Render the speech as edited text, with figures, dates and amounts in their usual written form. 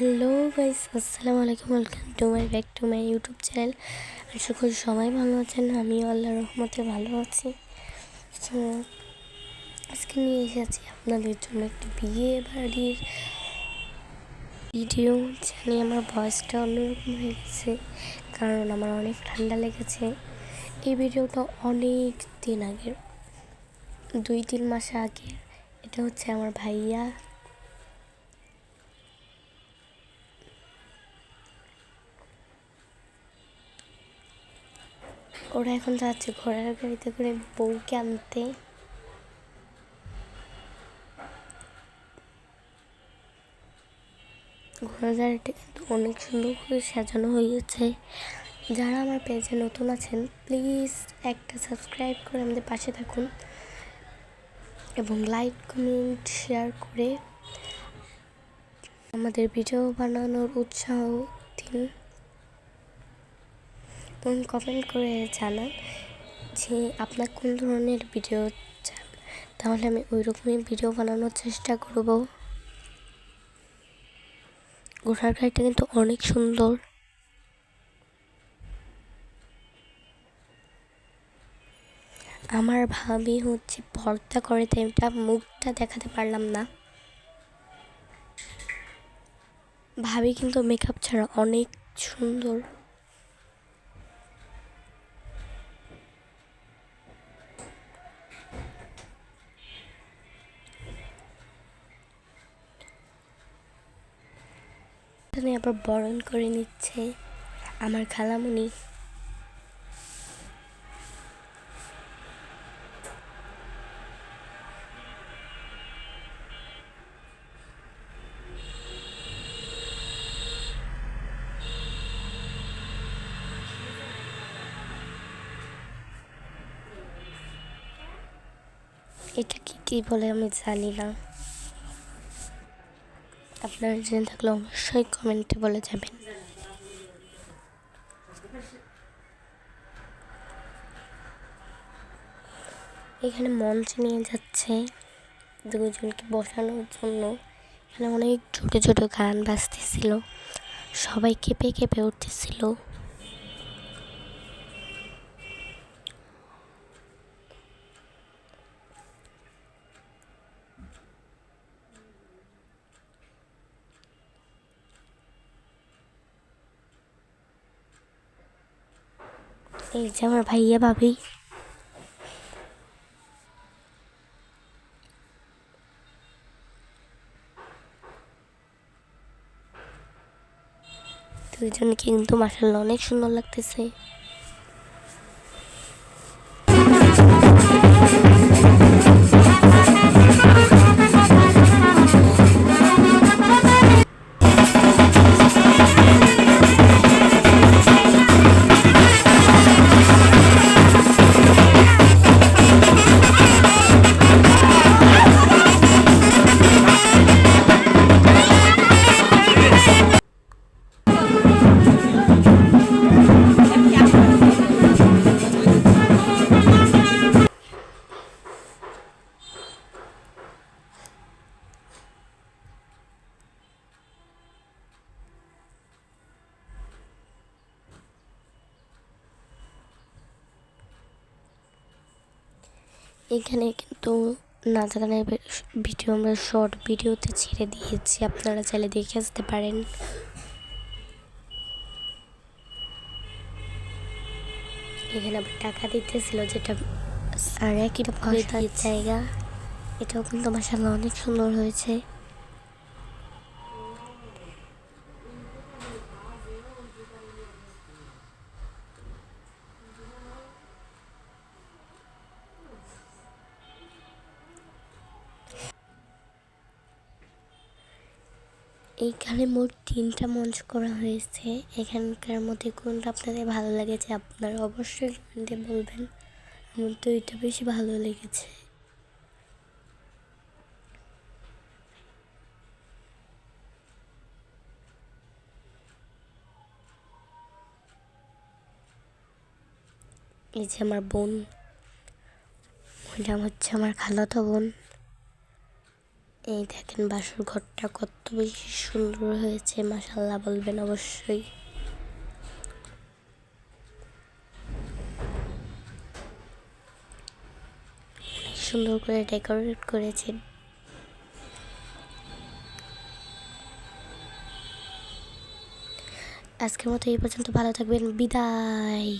Hello guys, আসসালামু আলাইকুম। Welcome to back to my YouTube channel. আশা করি সবাই ভালো আছেন। আমিও আল্লাহর রহমতে ভালো আছি। তো আজকে নিয়ে এসেছি আপনাদের জন্য একটি বিয়ে বাড়ির ভিডিও। জানি আমার ভয়েসটা অন্যরকম হয়ে গেছে, কারণ আমার অনেক ঠান্ডা লেগেছে। এই ভিডিওটা অনেক দিন আগের, 2-3 মাস আগে। এটা হচ্ছে আমার ভাইয়া। ওরা এখন যাচ্ছে ঘোড়ার গাড়িতে করে বউকে আনতে। ঘোড়ার গাড়িটা কিন্তু অনেক সুন্দর করে সাজানো হয়েছে। যারা আমার পেজে নতুন আছেন, প্লিজ একটা সাবস্ক্রাইব করে আমাদের পাশে থাকুন এবং লাইক, কমেন্ট, শেয়ার করে আমাদের ভিডিও বানানোর উৎসাহ দিন এবং কমেন্ট করে জানান যে আপনার কোন ধরনের ভিডিও চান, তাহলে আমি ওই রকমই ভিডিও বানানোর চেষ্টা করব। ঘোড়ার গাড়িটা কিন্তু অনেক সুন্দর। আমার ভাবি হচ্ছে পর্দা করে, তাই এটা মুখটা দেখাতে পারলাম না। ভাবি কিন্তু মেকআপ ছাড়া অনেক সুন্দর। এখানে আবার বরণ করে নিচ্ছে আমার খালামণি। এটা কি বলে আমি জানি না, আপনারা জেনে থাকলে অবশ্যই কমেন্টে বলে যাবেন। এখানে মঞ্চে নিয়ে যাচ্ছে দুজনকে বসানোর জন্য। এখানে অনেক ছোট ছোট গান বাজতেছিল, সবাই কেঁপে কেঁপে উঠতেছিল। এই যে আমার ভাইয়া ভাবি, দুজনকে কিন্তু মাশাআল্লাহ অনেক সুন্দর লাগতেছে। এখানে কিন্তু নাচ গানের ভিডিও আমরা শর্ট ভিডিওতে ছেড়ে দিয়েছি, আপনারা চাইলে দেখে আসতে পারেন। এখানে আবার টাকা দিতেছিল, যেটা আর একই বসার জায়গা। এটাও কিন্তু মাশাআল্লাহ অনেক সুন্দর হয়েছে। এইখানে মোট 3টা মঞ্চ করা হয়েছে। এখানকার মধ্যে কোনটা আপনাদের ভালো লেগেছে আপনারা অবশ্যই কমেন্টে বলবেন। আমার তো এটা বেশি ভালো লেগেছে। এই যে আমার বোন, ওইটা হচ্ছে আমার খালাতো বোন। এই দেখেন বাসর ঘরটা কত বেশি সুন্দর হয়েছে, মাশাআল্লাহ বলবেন অবশ্যই। অনেক সুন্দর করে ডেকোরেট করেছে। আজকের মতো এই পর্যন্ত, ভালো থাকবেন, বিদায়।